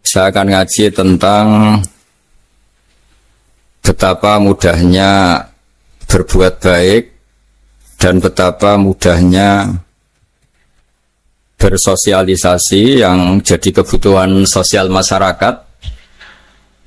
Saya akan ngaji tentang betapa mudahnya berbuat baik dan betapa mudahnya bersosialisasi yang jadi kebutuhan sosial masyarakat.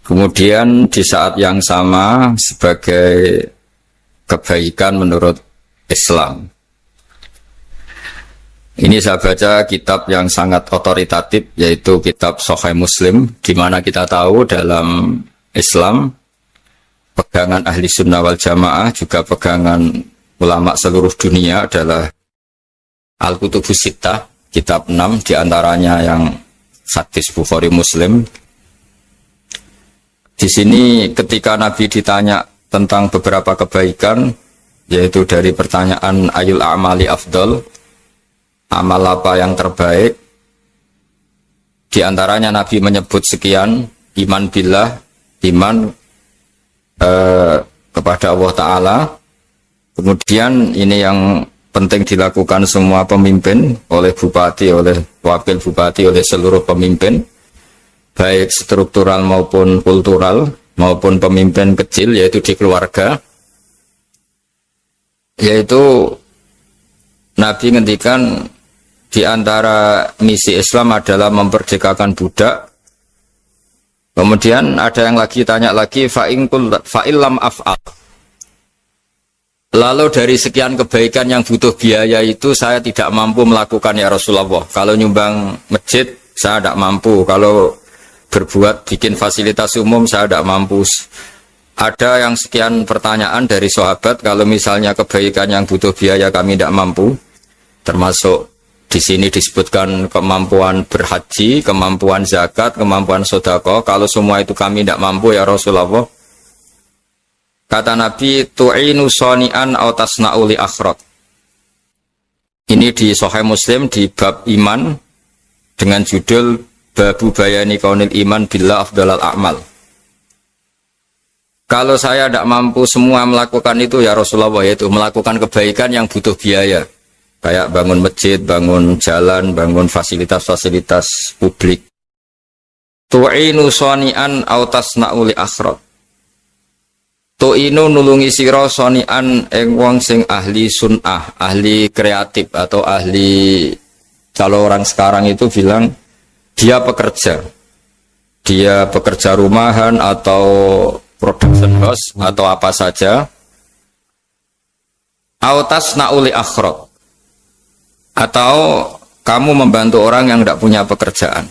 Kemudian di saat yang sama sebagai kebaikan menurut Islam. Ini saya baca kitab yang sangat otoritatif, yaitu kitab Sahih Muslim, di mana kita tahu dalam Islam pegangan ahli sunnah wal jamaah, juga pegangan ulama seluruh dunia adalah Al-Kutubus Sittah, kitab 6, diantaranya yang hadis Bukhari Muslim. Di sini ketika Nabi ditanya tentang beberapa kebaikan, yaitu dari pertanyaan ayul a'mali afdol, amal apa yang terbaik, di antaranya Nabi menyebut sekian: iman billah, iman kepada Allah Ta'ala. Kemudian ini yang penting dilakukan semua pemimpin, oleh bupati, oleh wakil bupati, oleh seluruh pemimpin, baik struktural maupun kultural, maupun pemimpin kecil, yaitu di keluarga. Yaitu Nabi ngendikan di antara misi Islam adalah memperdekakan budak. Kemudian ada yang lagi tanya lagi, fa'illam af'al. Lalu dari sekian kebaikan yang butuh biaya itu saya tidak mampu melakukan ya Rasulullah. Kalau nyumbang masjid saya tidak mampu. Kalau berbuat bikin fasilitas umum saya tidak mampu. Ada yang sekian pertanyaan dari sahabat, kalau misalnya kebaikan yang butuh biaya kami tidak mampu, termasuk di sini disebutkan kemampuan berhaji, kemampuan zakat, kemampuan sedekah. Kalau semua itu kami tidak mampu ya Rasulullah. Kata Nabi, tu'inu soni'an aw tasna'u li akhirat. Ini di Sahih Muslim di bab iman dengan judul Babu bayani kaunil iman billah afdalal a'mal. Kalau saya tidak mampu semua melakukan itu ya Rasulullah, yaitu melakukan kebaikan yang butuh biaya, kayak bangun masjid, bangun jalan, bangun fasilitas-fasilitas publik. Tu'inu soni'an aw tasna'u li akhirat. Tu'inu nulungi sira soni'an ing wong sing ahli sun'ah, ahli kreatif, atau ahli, kalau orang sekarang itu bilang dia pekerja rumahan atau production house atau apa saja. Autas nauli akhrat, atau kamu membantu orang yang tidak punya pekerjaan.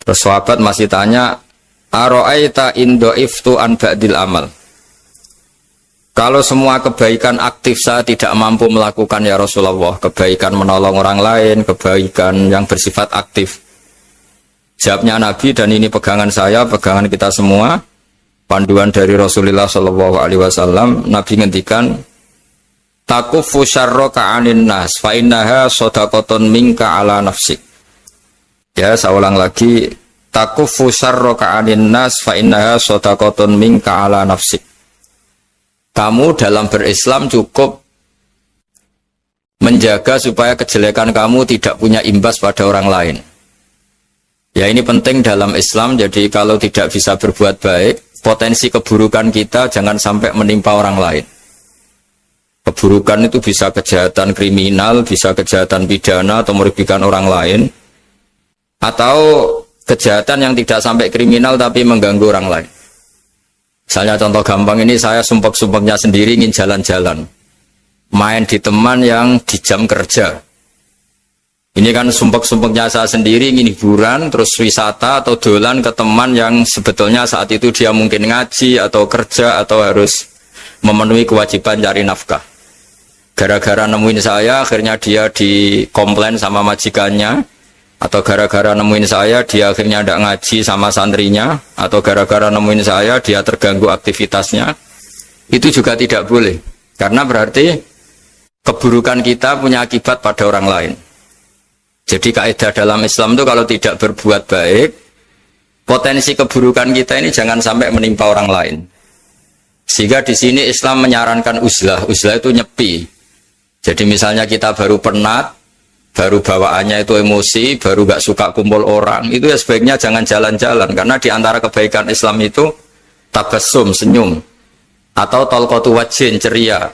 Terus sahabat masih tanya, aro'aita indo'iftu an ba'dil amal. Kalau semua kebaikan aktif saya tidak mampu melakukan ya Rasulullah, kebaikan menolong orang lain, kebaikan yang bersifat aktif. Jawabnya Nabi, dan ini pegangan saya, pegangan kita semua, panduan dari Rasulullah SAW, Nabi ngendikan, takufu syarroka anin nas, fa innaha sodaqotun minka ala nafsik. Ya, saya ulang lagi, takufu syarroka anin nas, fa innaha sodaqotun minka ala nafsik. Kamu dalam berislam cukup menjaga supaya kejelekan kamu tidak punya imbas pada orang lain. Ya, ini penting dalam Islam. Jadi kalau tidak bisa berbuat baik, potensi keburukan kita jangan sampai menimpa orang lain. Keburukan itu bisa kejahatan kriminal, bisa kejahatan pidana atau merugikan orang lain, atau kejahatan yang tidak sampai kriminal tapi mengganggu orang lain. Misalnya contoh gampang ini, saya sumpek-sumpeknya sendiri ingin jalan-jalan, main di teman yang di jam kerja. Ini kan sumpek-sumpeknya saya sendiri ingin hiburan, terus wisata atau dolan ke teman yang sebetulnya saat itu dia mungkin ngaji atau kerja atau harus memenuhi kewajiban cari nafkah. Gara-gara nemuin saya, akhirnya dia dikomplain sama majikannya, atau gara-gara nemuin saya dia akhirnya tidak ngaji sama santrinya, atau gara-gara nemuin saya dia terganggu aktivitasnya. Itu juga tidak boleh, karena berarti keburukan kita punya akibat pada orang lain. Jadi kaidah dalam Islam itu kalau tidak berbuat baik, potensi keburukan kita ini jangan sampai menimpa orang lain. Sehingga di sini Islam menyarankan uzlah. Uzlah itu nyepi. Jadi misalnya kita baru penat, baru bawaannya itu emosi, baru gak suka kumpul orang, itu ya sebaiknya jangan jalan-jalan. Karena di antara kebaikan Islam itu tabassum, senyum, atau talqatu wajhin, ceria.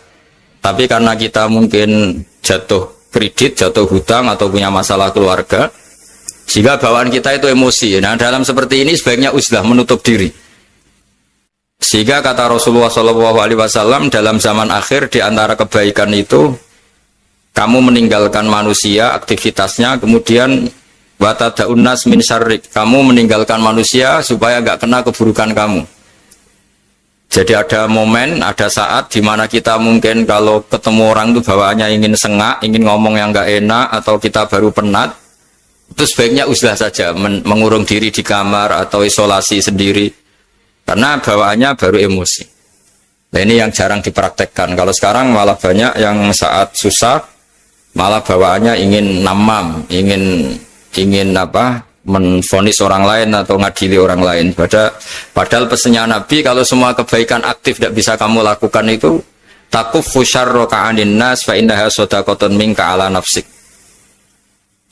Tapi karena kita mungkin jatuh kredit, jatuh hutang, atau punya masalah keluarga, sehingga bawaan kita itu emosi. Nah, dalam seperti ini sebaiknya uzlah, menutup diri. Sehingga kata Rasulullah SAW, dalam zaman akhir di antara kebaikan itu kamu meninggalkan manusia, aktivitasnya, kemudian watada'un nas min syarrik, kamu meninggalkan manusia supaya nggak kena keburukan kamu. Jadi ada momen, ada saat di mana kita mungkin kalau ketemu orang itu bawaannya ingin sengak, ingin ngomong yang nggak enak, atau kita baru penat, itu sebaiknya uzlah saja, mengurung diri di kamar atau isolasi sendiri, karena bawaannya baru emosi. Nah, ini yang jarang dipraktekkan. Kalau sekarang malah banyak yang saat susah malah bawaannya ingin namam, ingin menvonis orang lain atau ngadili orang lain. Padahal pesannya Nabi, kalau semua kebaikan aktif tidak bisa kamu lakukan itu, takuffu syarra ka'anin nas fa innaha shadaqatun minka ala nafsik.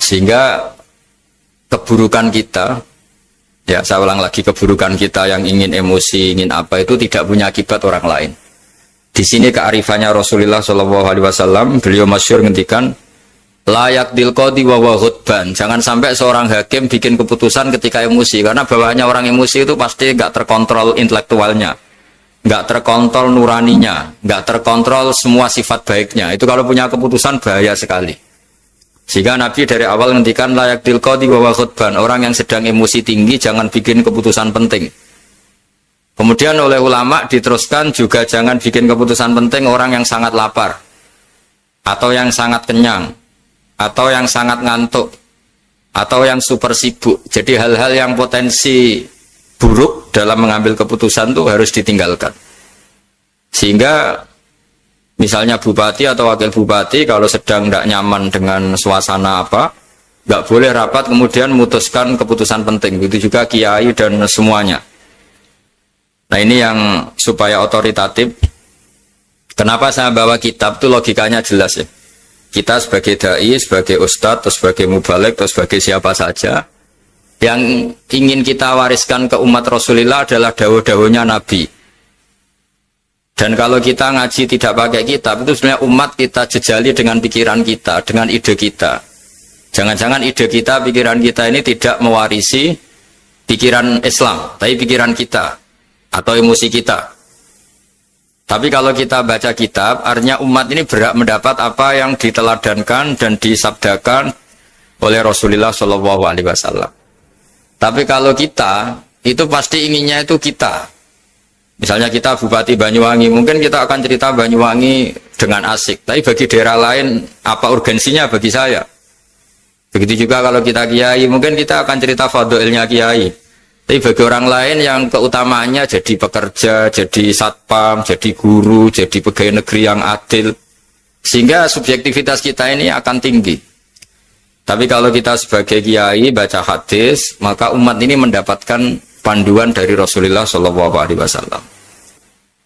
Sehingga keburukan kita, ya saya ulang lagi, keburukan kita yang ingin emosi, ingin apa, itu tidak punya akibat orang lain. Di sini kearifannya Rasulullah SAW, beliau masyhur ngendikan, layak dilqodi wa hutban. Jangan sampai seorang hakim bikin keputusan ketika emosi, karena bawaannya orang emosi itu pasti nggak terkontrol intelektualnya, nggak terkontrol nuraninya, nggak terkontrol semua sifat baiknya. Itu kalau punya keputusan bahaya sekali. Sehingga Nabi dari awal ngendikan layak dilqodi wa hutban. Orang yang sedang emosi tinggi jangan bikin keputusan penting. Kemudian oleh ulama diteruskan juga jangan bikin keputusan penting orang yang sangat lapar, atau yang sangat kenyang, atau yang sangat ngantuk, atau yang super sibuk. Jadi hal-hal yang potensi buruk dalam mengambil keputusan itu harus ditinggalkan. Sehingga misalnya bupati atau wakil bupati kalau sedang tidak nyaman dengan suasana apa, nggak boleh rapat kemudian memutuskan keputusan penting. Begitu juga kiai dan semuanya. Nah, ini yang supaya otoritatif. Kenapa saya bawa kitab itu logikanya jelas ya. Kita sebagai dai, sebagai ustadz, atau sebagai mubalek, atau sebagai siapa saja, yang ingin kita wariskan ke umat Rasulullah adalah dawuh-dawuhnya Nabi. Dan kalau kita ngaji tidak pakai kitab, itu sebenarnya umat kita jejali dengan pikiran kita, dengan ide kita. Jangan-jangan ide kita, pikiran kita ini tidak mewarisi pikiran Islam, tapi pikiran kita atau emosi kita. Tapi kalau kita baca kitab, artinya umat ini berhak mendapat apa yang diteladankan dan disabdakan oleh Rasulullah SAW. Tapi kalau kita, itu pasti inginnya itu kita. Misalnya kita Bupati Banyuwangi, mungkin kita akan cerita Banyuwangi dengan asik. Tapi bagi daerah lain, apa urgensinya bagi saya? Begitu juga kalau kita kiai, mungkin kita akan cerita fadhilnya kiai. Tapi bagi orang lain yang keutamaannya jadi pekerja, jadi satpam, jadi guru, jadi pegawai negeri yang adil. Sehingga subjektivitas kita ini akan tinggi. Tapi kalau kita sebagai kiai baca hadis, maka umat ini mendapatkan panduan dari Rasulullah SAW.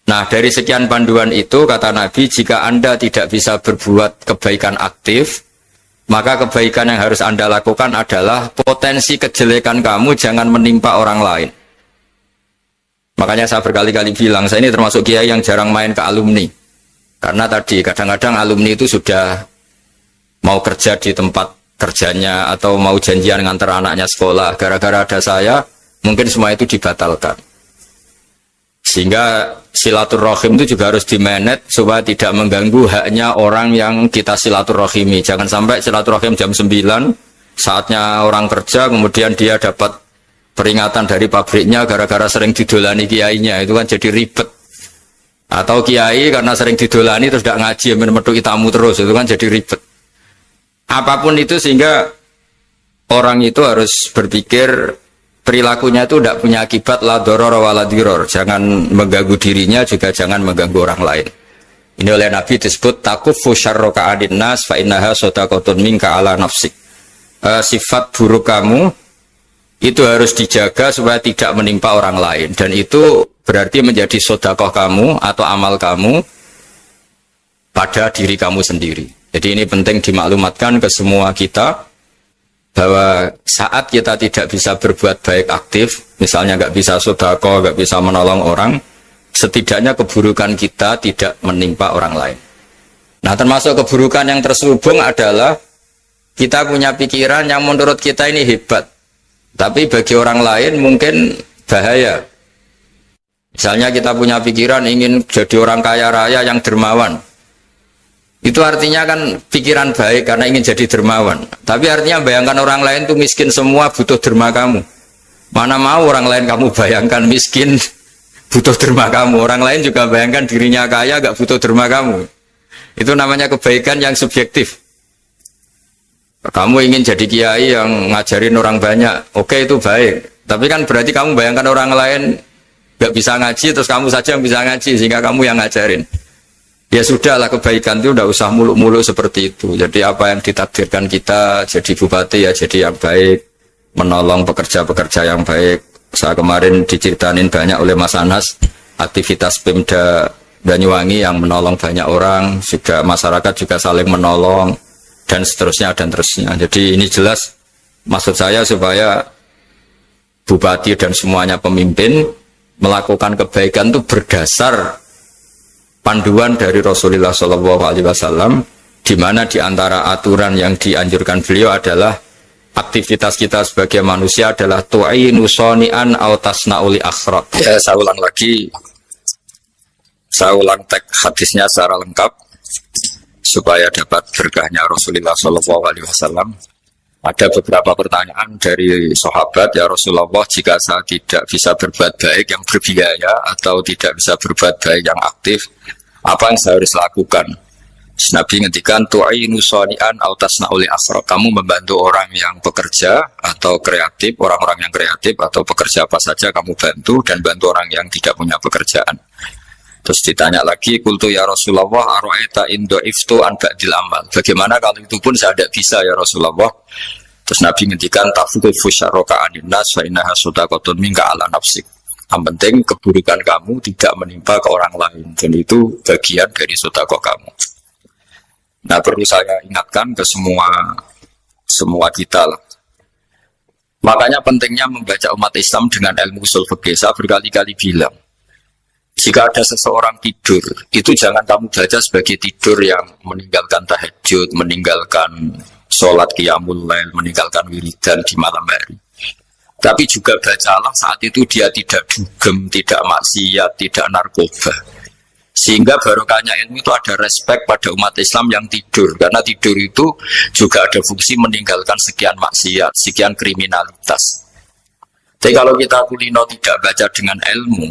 Nah, dari sekian panduan itu, kata Nabi, jika Anda tidak bisa berbuat kebaikan aktif, maka kebaikan yang harus Anda lakukan adalah potensi kejelekan kamu jangan menimpa orang lain. Makanya saya berkali-kali bilang, saya ini termasuk kiai yang jarang main ke alumni. Karena tadi kadang-kadang alumni itu sudah mau kerja di tempat kerjanya atau mau janjian ngantar anaknya sekolah. Gara-gara ada saya, mungkin semua itu dibatalkan. Sehingga silaturahim itu juga harus dimanage supaya tidak mengganggu haknya orang yang kita silaturahimi. Jangan sampai silaturahim jam 9, saatnya orang kerja, kemudian dia dapat peringatan dari pabriknya gara-gara sering didolani kiainya. Itu kan jadi ribet. Atau kiai karena sering didolani terus tidak ngaji, menutupi tamu terus. Itu kan jadi ribet. Apapun itu, sehingga orang itu harus berpikir perilakunya itu tidak punya akibat la doror wa la diror. Jangan mengganggu dirinya, juga jangan mengganggu orang lain. Ini oleh Nabi disebut takuffu syarra ka'adin nas fa innaha shadaqatun minka ala nafsik. Sifat buruk kamu itu harus dijaga supaya tidak menimpa orang lain, dan itu berarti menjadi sedekah kamu atau amal kamu pada diri kamu sendiri. Jadi ini penting dimaklumatkan ke semua kita bahwa saat kita tidak bisa berbuat baik aktif, misalnya nggak bisa sedekah, nggak bisa menolong orang, setidaknya keburukan kita tidak menimpa orang lain. Nah, termasuk keburukan yang terselubung adalah kita punya pikiran yang menurut kita ini hebat, tapi bagi orang lain mungkin bahaya. Misalnya kita punya pikiran ingin jadi orang kaya raya yang dermawan. Itu artinya kan pikiran baik karena ingin jadi dermawan. Tapi artinya bayangkan orang lain tuh miskin semua butuh derma kamu. Mana mau orang lain kamu bayangkan miskin butuh derma kamu. Orang lain juga bayangkan dirinya kaya gak butuh derma kamu. Itu namanya kebaikan yang subjektif. Kamu ingin jadi kiai yang ngajarin orang banyak. Oke, itu baik. Tapi kan berarti kamu bayangkan orang lain gak bisa ngaji terus kamu saja yang bisa ngaji sehingga kamu yang ngajarin. Ya sudahlah, kebaikan itu udah usah muluk-muluk seperti itu. Jadi apa yang ditakdirkan kita jadi bupati ya jadi yang baik, menolong pekerja-pekerja yang baik. Saya kemarin diceritain banyak oleh Mas Anas aktivitas Pemda Banyuwangi yang menolong banyak orang, juga masyarakat juga saling menolong dan seterusnya dan terusnya. Jadi ini jelas maksud saya supaya bupati dan semuanya pemimpin melakukan kebaikan itu berdasar panduan dari Rasulullah SAW, di mana di antara aturan yang dianjurkan beliau adalah aktivitas kita sebagai manusia adalah tu'inu soni'an au tasna'uli akhrat. Saya ulang lagi, saya ulang teks hadisnya secara lengkap supaya dapat berkahnya Rasulullah SAW. Ada beberapa pertanyaan dari sahabat, ya Rasulullah, jika saya tidak bisa berbuat baik yang berbiaya atau tidak bisa berbuat baik yang aktif, apa yang saya harus lakukan? Nabi ngendikan tu'inu shani'an aw tasna'u li asra. Kamu membantu orang yang bekerja atau kreatif, orang-orang yang kreatif atau pekerja apa saja kamu bantu, dan bantu orang yang tidak punya pekerjaan. Terus ditanya lagi, qultu ya Rasulullah ara'aita in dha'iftu an ba'dil amal. Bagaimana kalau itu pun saya tidak bisa ya Rasulullah? Terus Nabi ngendikan tafuqifu syarraka anin nas fa innaha shadaqatun minka ala nafsik. Yang penting keburukan kamu tidak menimpa ke orang lain, dan itu bagian dari sedekah kamu. Nah, perlu saya ingatkan ke semua kita lah. Makanya pentingnya membaca umat Islam dengan ilmu usul fikih. Saya berkali-kali bilang, jika ada seseorang tidur, itu jangan kamu baca sebagai tidur yang meninggalkan tahajud, meninggalkan sholat qiyamul lail, meninggalkan wiridan di malam hari. Tapi juga bacalah saat itu dia tidak dugem, tidak maksiat, tidak narkoba. Sehingga barokahnya ilmu itu ada respek pada umat Islam yang tidur. Karena tidur itu juga ada fungsi meninggalkan sekian maksiat, sekian kriminalitas. Jadi kalau kita kulino tidak baca dengan ilmu,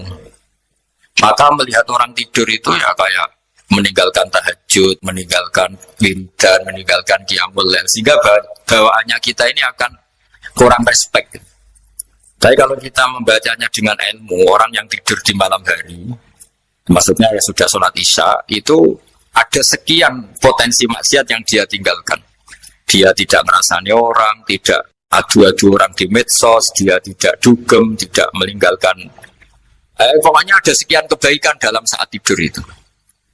maka melihat orang tidur itu ya kayak meninggalkan tahajud, meninggalkan wiridan, meninggalkan qiyamul lail, sehingga bawaannya kita ini akan kurang respect. Tapi kalau kita membacanya dengan ilmu, orang yang tidur di malam hari, maksudnya ya sudah sholat isya, itu ada sekian potensi maksiat yang dia tinggalkan. Dia tidak merasani orang, tidak adu-adu orang di medsos, dia tidak dugem, tidak meninggalkan. Pokoknya ada sekian kebaikan dalam saat tidur itu.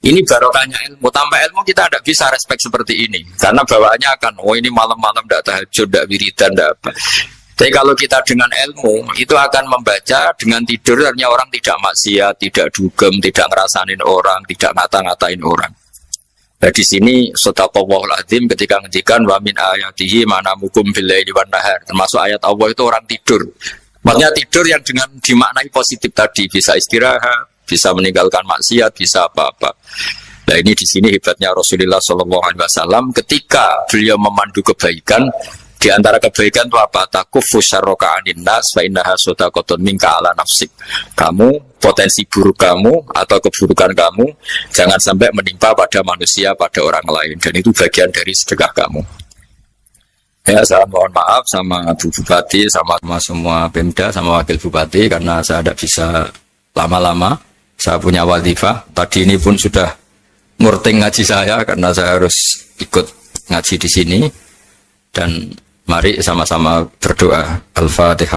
Ini barokahnya ilmu. Tanpa ilmu kita tidak bisa respect seperti ini. Karena bawaannya akan, oh ini malam-malam tidak tahajud, tidak wiridan, tidak apa. Tapi kalau kita dengan ilmu, itu akan membaca dengan tidur, artinya orang tidak maksiat, tidak dugem, tidak ngerasanin orang, tidak ngata-ngatain orang. Nah di sini Sadaqallahul Azim ketika ngendikan wa min ayatihi manamukum billaili wan nahar. Termasuk ayat Allah itu orang tidur. Maksudnya tidur yang dengan dimaknai positif tadi, bisa istirahat, bisa meninggalkan maksiat, bisa apa-apa. Nah ini di sini hebatnya Rasulullah SAW ketika beliau memandu kebaikan. Di antara kebaikan itu apa? Takufu syarroka anin nas fa innaha shadaqatun minka ala nafsik. Kamu, potensi buruk kamu atau keburukan kamu jangan sampai menimpa pada manusia, pada orang lain, dan itu bagian dari sedekah kamu. Ya, saya mohon maaf sama Bu Bupati, sama semua Pemda, sama Wakil Bupati karena saya tidak bisa lama-lama. Saya punya wadifah. Tadi ini pun sudah murting ngaji saya karena saya harus ikut ngaji di sini. Dan mari sama-sama berdoa. Al-Fatihah.